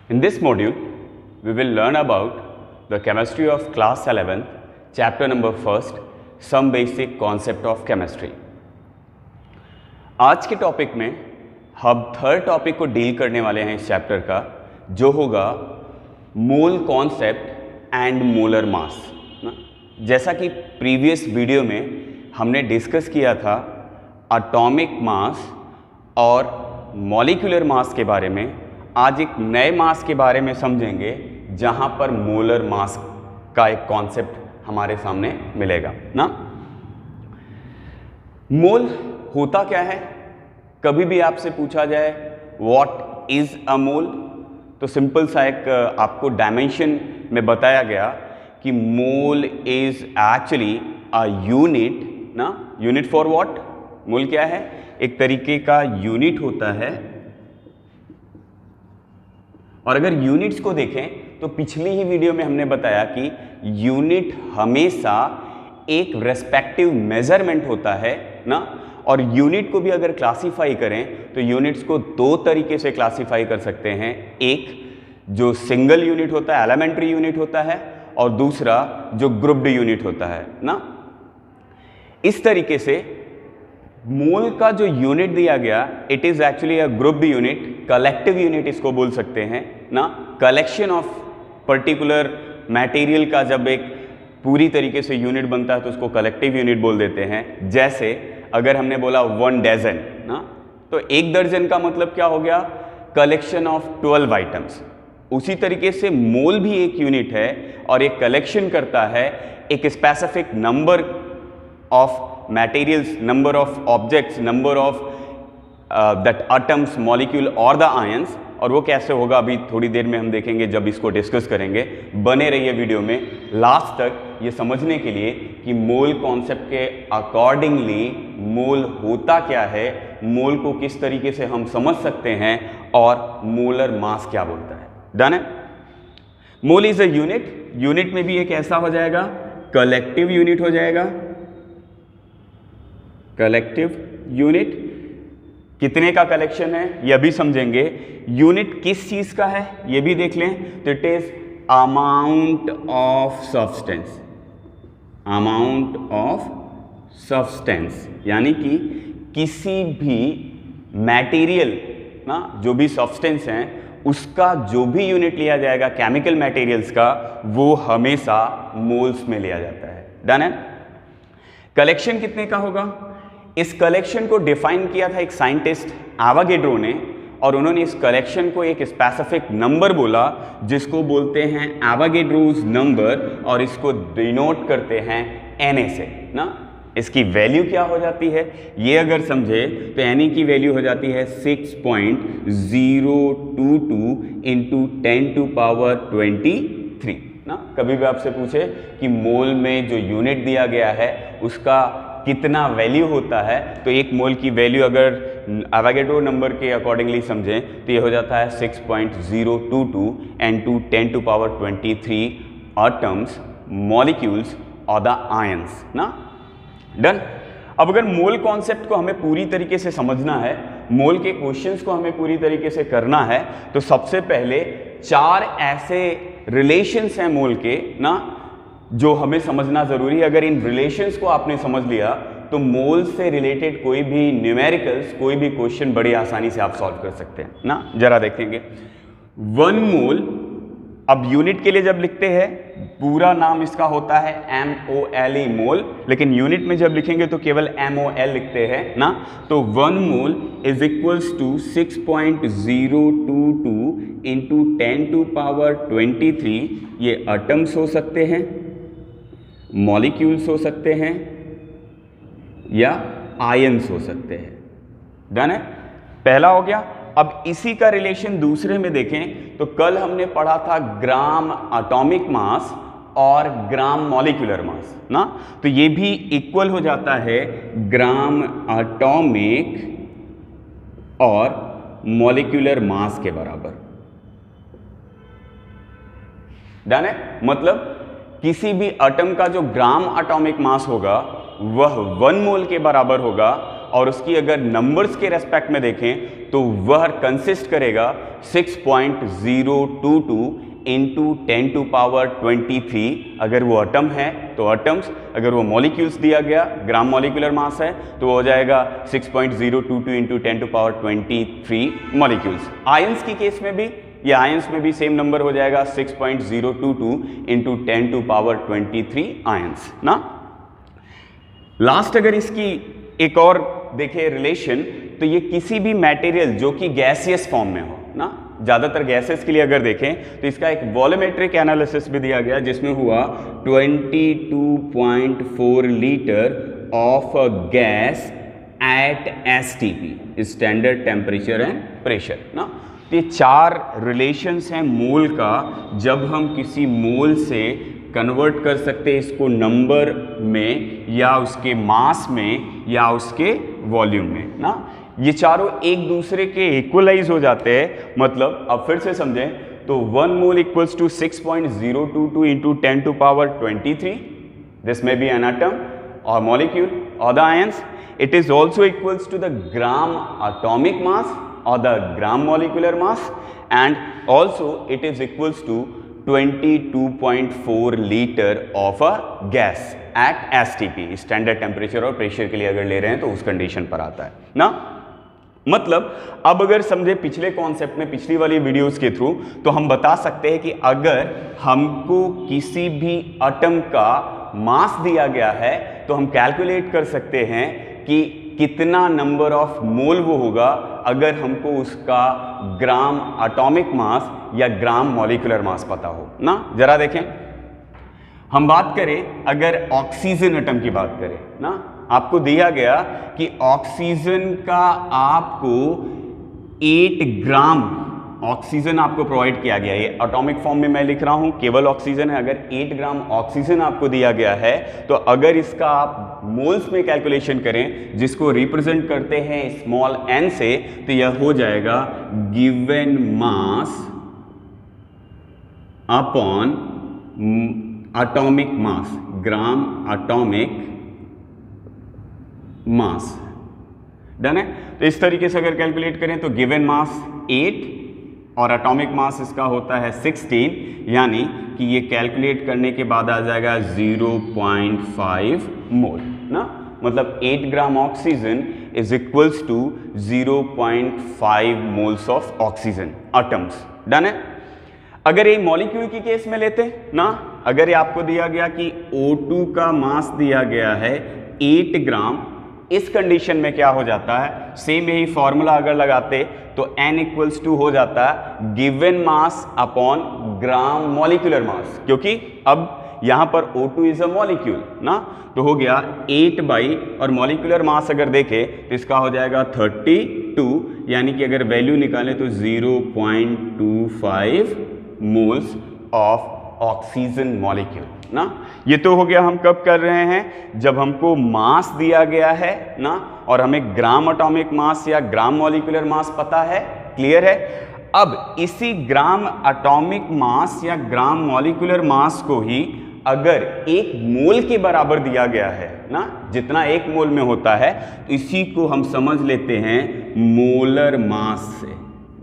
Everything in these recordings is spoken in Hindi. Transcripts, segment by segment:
In this module, we will learn about the chemistry of class 11th, chapter number 1st, some basic concept of chemistry. आज के टॉपिक में हम थर्ड टॉपिक को डील करने वाले हैं इस चैप्टर का, जो होगा mole concept and molar mass. जैसा कि प्रीवियस वीडियो में हमने डिस्कस किया था एटॉमिक मास और मॉलिक्यूलर मास के बारे में, आज एक नए मास के बारे में समझेंगे जहां पर मोलर मास का एक कॉन्सेप्ट हमारे सामने मिलेगा ना। मोल होता क्या है? कभी भी आपसे पूछा जाए व्हाट इज अ मोल, तो सिंपल सा एक आपको डायमेंशन में बताया गया कि mole is actually a unit ना। Unit for what? मोल क्या है? एक तरीके का यूनिट होता है। और अगर यूनिट्स को देखें तो पिछली ही वीडियो में हमने बताया कि यूनिट हमेशा एक रेस्पेक्टिव मेजरमेंट होता है ना। और यूनिट को भी अगर क्लासिफाई करें तो यूनिट्स को दो तरीके से क्लासिफाई कर सकते हैं। एक जो सिंगल यूनिट होता है, एलिमेंट्री यूनिट होता है, और दूसरा जो ग्रुप्ड यूनिट होता है ना। इस तरीके से मोल का जो यूनिट दिया गया, it is actually a grouped unit, collective unit इसको बोल सकते हैं ना। कलेक्शन ऑफ पर्टिकुलर मटेरियल का जब एक पूरी तरीके से यूनिट बनता है तो उसको कलेक्टिव यूनिट बोल देते हैं। जैसे अगर हमने बोला 1 डजन ना, तो 1 दर्जन का मतलब क्या हो गया? Collection of 12 items. उसी तरीके से मोल भी एक यूनिट है और एक कलेक्शन करता है एक specific number of materials, number of objects, number of that atoms, molecule और the ions। और वो कैसे होगा अभी थोड़ी देर में हम देखेंगे जब इसको डिस्कस करेंगे। बने रहिए वीडियो में लास्ट तक ये समझने के लिए कि मोल कॉन्सेप्ट के अकॉर्डिंगली मोल होता क्या है, मोल को किस तरीके से हम समझ सकते हैं और मोलर मास क्या बोलता है। डन है? Mole is a unit. Unit में भी एक ऐसा हो जाएगा, कलेक्टिव यूनिट हो जाएगा। कलेक्टिव यूनिट कितने का कलेक्शन है ये भी समझेंगे। यूनिट किस चीज का है ये भी देख लें, तो it is amount of substance. Amount of substance यानी कि किसी भी मटेरियल ना, जो भी सब्सटेंस है उसका जो भी यूनिट लिया जाएगा केमिकल मटेरियल्स का, वो हमेशा मोल्स में लिया जाता है। डन है? कलेक्शन कितने का होगा? इस कलेक्शन को डिफाइन किया था एक साइंटिस्ट एवोगाड्रो ने, और उन्होंने इस कलेक्शन को एक स्पेसिफिक नंबर बोला जिसको बोलते हैं एवोगाड्रोज नंबर, और इसको डिनोट करते हैं Na से ना। इसकी वैल्यू क्या हो जाती है ये अगर समझे तो Na की वैल्यू हो जाती है 6.022 इंटू 10⁻23 ना। कभी भी आपसे पूछे कि मोल में जो यूनिट दिया गया है उसका कितना वैल्यू होता है, तो एक मोल की वैल्यू अगर एवोगाड्रो नंबर के अकॉर्डिंगली समझें तो ये हो जाता है 6.022 इंटू 10⁻23 एटम्स, मॉलिक्यूल्स और द आयंस ना। डन? अब अगर मोल कॉन्सेप्ट को हमें पूरी तरीके से समझना है, मोल के क्वेश्चंस को हमें पूरी तरीके से करना है, तो सबसे पहले 4 ऐसे रिलेशंस हैं मोल के ना जो हमें समझना जरूरी है। अगर इन रिलेशंस को आपने समझ लिया तो मोल से रिलेटेड कोई भी न्यूमेरिकल्स, कोई भी क्वेश्चन बड़ी आसानी से आप सॉल्व कर सकते हैं ना। जरा देखेंगे 1 मोल। अब यूनिट के लिए जब लिखते हैं पूरा नाम इसका होता है MOLE मोल, लेकिन यूनिट में जब लिखेंगे तो केवल MOL लिखते हैं ना। तो 1 mole is equals to 6.022 into 10⁻23। ये एटम्स हो सकते हैं, मॉलिक्यूल्स हो सकते हैं या आयंस हो सकते हैं। डन है? पहला हो गया। अब इसी का रिलेशन दूसरे में देखें तो कल हमने पढ़ा था ग्राम एटॉमिक मास और ग्राम मॉलिक्यूलर मास ना, तो ये भी इक्वल हो जाता है ग्राम एटॉमिक और मॉलिक्यूलर मास के बराबर। डन है? मतलब किसी भी एटम का जो ग्राम एटॉमिक मास होगा वह 1 मोल के बराबर होगा और उसकी अगर नंबर्स के रेस्पेक्ट में देखें तो वह कंसिस्ट करेगा 6.022 इंटू 10 टू पावर 23 अगर वो एटम है तो एटम्स, अगर वो मॉलिक्यूल्स दिया गया ग्राम मॉलिक्यूलर मास है तो वो हो जाएगा 6.022 into 10 to power 23 molecules. Ions की केस में भी ये आयंस में भी सेम नंबर हो जाएगा 6.022 इंटू 10 टू पावर 23 आयंस ना। लास्ट अगर इसकी एक और देखें रिलेशन तो ये किसी भी मटेरियल जो कि गैसियस फॉर्म में हो ना, ज़्यादातर गैसेस के लिए अगर देखें तो इसका एक वॉल्यूमेट्रिक एनालिसिस भी दिया गया जिसमें हुआ 22.4 litre of a gas at STP standard temperature and pressure ना। तो ये 4 रिलेशंस हैं मोल का, जब हम किसी मोल से कन्वर्ट कर सकते हैं इसको नंबर में या उसके मास में या उसके वॉल्यूम में ना। ये चारों एक दूसरे के इक्वलाइज हो जाते हैं। मतलब अब फिर से समझें तो 1 mole equals to 6.022 into 10 to power 23, this may be an atom और मॉलिक्यूल और the ions. It is also equals to the gram atomic mass or the gram molecular mass, and also it is equals to 22.4 liter of a gas at STP standard temperature और प्रेशर के लिए अगर ले रहे हैं तो उस कंडीशन पर आता है ना। मतलब अब अगर समझे पिछले कॉन्सेप्ट में पिछली वाली वीडियोस के थ्रू तो हम बता सकते हैं कि अगर हमको किसी भी एटम का मास दिया गया है तो हम कैलकुलेट कर सकते हैं कि कितना नंबर ऑफ मोल वो होगा अगर हमको उसका ग्राम एटॉमिक मास या ग्राम मॉलिक्यूलर मास पता हो ना। जरा देखें, हम बात करें अगर ऑक्सीजन एटम की बात करें ना, आपको दिया गया कि ऑक्सीजन का आपको 8 ग्राम ऑक्सीजन आपको प्रोवाइड किया गया है। ये एटॉमिक फॉर्म में मैं लिख रहा हूं, केवल ऑक्सीजन है। अगर 8 ग्राम ऑक्सीजन आपको दिया गया है तो अगर इसका आप मोल्स में कैलकुलेशन करें जिसको रिप्रेजेंट करते हैं स्मॉल n से, तो यह हो जाएगा given mass upon atomic mass, ग्राम एटॉमिक मास। डन है। तो इस तरीके से अगर कैलकुलेट करें तो गिवन मास 8 और एटॉमिक मास इसका होता है 16, यानी कि ये कैलकुलेट करने के बाद आ जाएगा 0.5 मोल ना। मतलब 8 gram oxygen is equals to 0.5 moles of oxygen atoms. Done है। अगर ये मॉलिक्यूल की केस में लेते ना, अगर ये आपको दिया गया कि O2 का मास दिया गया है 8 ग्राम, इस कंडीशन में क्या हो जाता है, सेम यही फॉर्मूला अगर लगाते तो n इक्वल्स टू हो जाता है given mass upon gram molecular mass, क्योंकि अब यहां पर O2 इज अ मॉलिक्यूल ना। तो हो गया 8 बाई, और मॉलिक्यूलर मास अगर देखें तो इसका हो जाएगा 32, यानी कि अगर वैल्यू निकालें तो 0.25 मोल्स ऑफ ऑक्सीजन मॉलिक्यूल ना। ये तो हो गया हम कब कर रहे हैं, जब हमको मास दिया गया है ना और हमें ग्राम एटॉमिक मास या ग्राम मॉलिक्यूलर मास पता है। क्लियर है। अब इसी ग्राम एटॉमिक मास या ग्राम मॉलिक्यूलर मास को ही अगर 1 मोल के बराबर दिया गया है ना, जितना 1 मोल में होता है, तो इसी को हम समझ लेते हैं मोलर मास से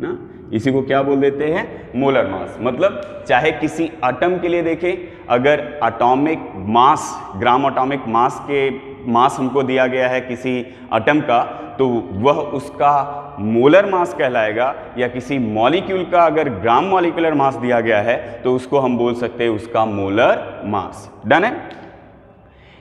ना। इसी को क्या बोल देते हैं, मोलर मास। मतलब चाहे किसी एटम के लिए देखें, अगर एटॉमिक मास, ग्राम एटॉमिक मास के मास हमको दिया गया है किसी एटम का, तो वह उसका मोलर मास कहलाएगा। या किसी मॉलिक्यूल का अगर ग्राम मॉलिक्यूलर मास दिया गया है तो उसको हम बोल सकते हैं उसका मोलर मास। डन है।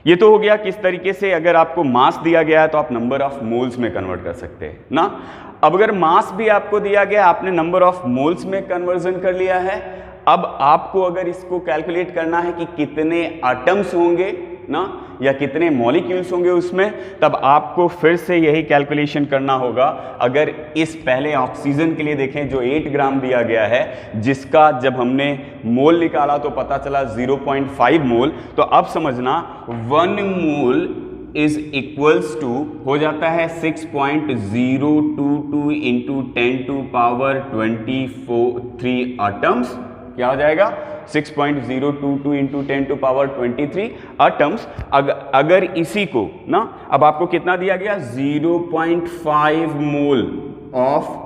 ये तो हो गया किस तरीके से अगर आपको मास दिया गया है तो आप नंबर ऑफ मोल्स में कन्वर्ट कर सकते हैं ना। अब अगर मास भी आपको दिया गया, आपने नंबर ऑफ मोल्स में कन्वर्जन कर लिया है, अब आपको अगर इसको कैलकुलेट करना है कि कितने एटम्स होंगे ना या कितने मॉलिक्यूल्स होंगे उसमें, तब आपको फिर से यही कैलकुलेशन करना होगा। अगर इस पहले ऑक्सीजन के लिए देखें जो 8 ग्राम दिया गया है, जिसका जब हमने मोल निकाला तो पता चला 0.5 मोल, तो अब समझना 1 मोल इज इक्वल्स टू हो जाता है 6.022 इंटू 10 टू पावर 23 एटम्स क्या हो जाएगा 6.022 इंटू 10 टू पावर 23 एटम्स। अगर इसी को ना, अब आपको कितना दिया गया 0.5 मोल ऑफ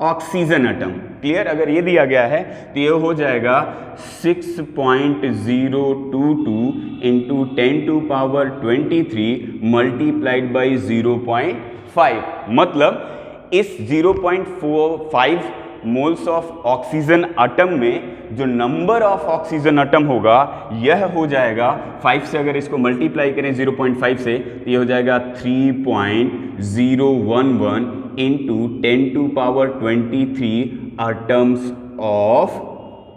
ऑक्सीजन एटम, क्लियर। अगर ये दिया गया है तो ये हो जाएगा 6.022 into 10 to power 23 multiplied by 0.5, मतलब इस 0.45 मोल्स ऑफ ऑक्सीजन एटम में जो नंबर ऑफ ऑक्सीजन एटम होगा यह हो जाएगा 5 से, अगर इसको मल्टीप्लाई करें 0.5 से तो ये हो जाएगा 3.011 into 10 to power 23 atoms of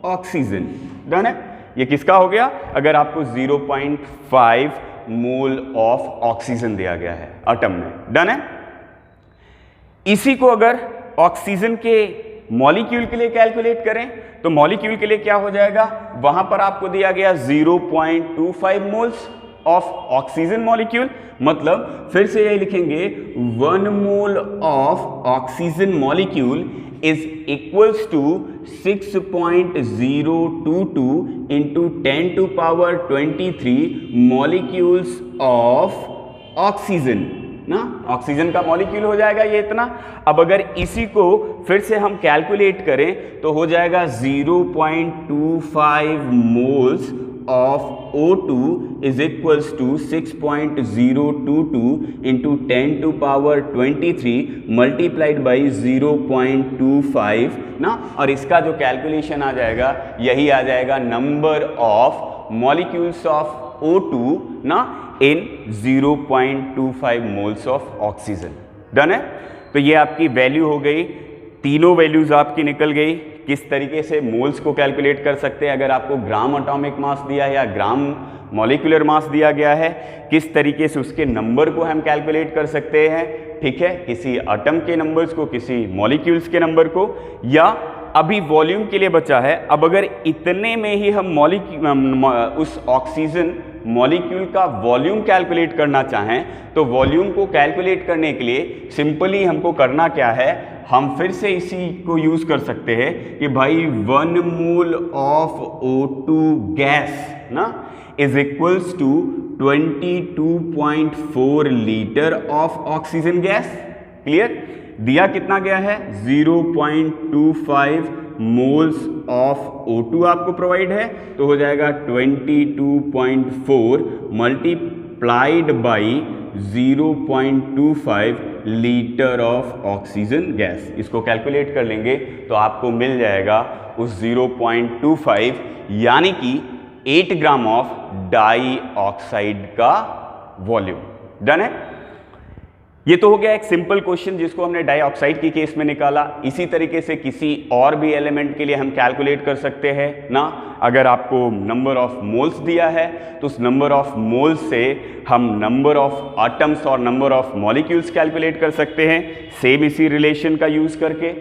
oxygen. Done है। ये किसका हो गया? अगर आपको 0.5 मोल ऑफ ऑक्सीजन दिया गया है एटम में। डन है। इसी को अगर ऑक्सीजन के मॉलिक्यूल के लिए कैलकुलेट करें तो मॉलिक्यूल के लिए क्या हो जाएगा, वहां पर आपको दिया गया 0.25 मोल्स ऑफ ऑक्सीजन मॉलिक्यूल, मतलब फिर से यही लिखेंगे 1 mole of oxygen molecule is equals to 6.022 into 10 to power 23 molecules of oxygen ना। ऑक्सीजन का मॉलिक्यूल हो जाएगा ये इतना। अब अगर इसी को फिर से हम कैलकुलेट करें तो हो जाएगा 0.25 moles of O2 is equals to 6.022 into 10 to power 23 multiplied by 0.25 ना। और इसका जो कैलकुलेशन आ जाएगा यही आ जाएगा number of molecules of O2 ना इन 0.25 मोल्स ऑफ ऑक्सीजन। डन है। तो ये आपकी वैल्यू हो गई, तीनों वैल्यूज आपकी निकल गई। किस तरीके से मोल्स को कैलकुलेट कर सकते हैं, अगर आपको ग्राम एटॉमिक मास दिया है या ग्राम मॉलिक्यूलर मास दिया गया है, किस तरीके से उसके नंबर को हम कैलकुलेट कर सकते हैं। ठीक है, किसी एटम के नंबर्स को, किसी मॉलिक्यूल्स के नंबर को, या अभी वॉल्यूम के लिए बचा है। अब अगर इतने में ही हम उस ऑक्सीजन मॉलिक्यूल का वॉल्यूम कैलकुलेट करना चाहें तो वॉल्यूम को कैलकुलेट करने के लिए सिंपली हमको करना क्या है, हम फिर से इसी को यूज कर सकते हैं कि भाई 1 मोल ऑफ O2 गैस ना is equals to 22.4 litre of oxygen gas. Clear. दिया कितना गया है 0.25 मोल्स ऑफ O2 आपको प्रोवाइड है, तो हो जाएगा 22.4 multiplied by 0.25 litre of oxygen gas. इसको कैलकुलेट कर लेंगे तो आपको मिल जाएगा उस 0.25 यानी कि 8 ग्राम ऑफ डाई ऑक्साइड का वॉल्यूम। डन है। ये तो हो गया एक सिंपल क्वेश्चन जिसको हमने डाइऑक्साइड की केस में निकाला। इसी तरीके से किसी और भी एलिमेंट के लिए हम कैलकुलेट कर सकते हैं ना। अगर आपको नंबर ऑफ मोल्स दिया है तो उस नंबर ऑफ मोल्स से हम नंबर ऑफ एटम्स और नंबर ऑफ मॉलिक्यूल्स कैलकुलेट कर सकते हैं, सेम इसी रिलेशन का यूज करके।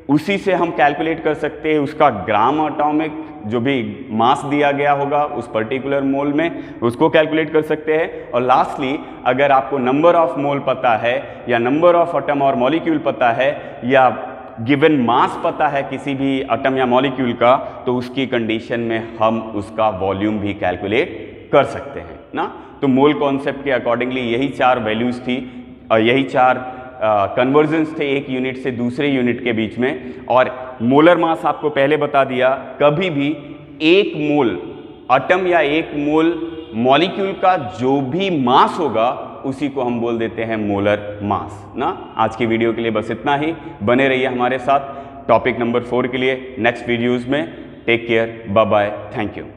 उसी से हम कैलकुलेट कर सकते हैं उसका ग्राम एटॉमिक जो भी मास दिया गया होगा उस पर्टिकुलर मोल में, उसको कैलकुलेट कर सकते हैं। और लास्टली अगर आपको नंबर ऑफ मोल पता है या नंबर ऑफ एटम और मॉलिक्यूल पता है या गिवन मास पता है किसी भी एटम या मॉलिक्यूल का, तो उसकी कंडीशन में हम उसका वॉल्यूम भी कैलकुलेट कर सकते हैं ना। तो मोल कॉन्सेप्ट के अकॉर्डिंगली यही 4 वैल्यूज थी और यही 4 कन्वर्जन्स थे एक यूनिट से दूसरे यूनिट के बीच में। और मोलर मास आपको पहले बता दिया, कभी भी 1 मोल एटम या 1 मोल मॉलिक्यूल का जो भी मास होगा उसी को हम बोल देते हैं मोलर मास ना। आज की वीडियो के लिए बस इतना ही। बने रहिए हमारे साथ टॉपिक नंबर 4 के लिए नेक्स्ट वीडियोज़ में। Take care, bye bye, thank you.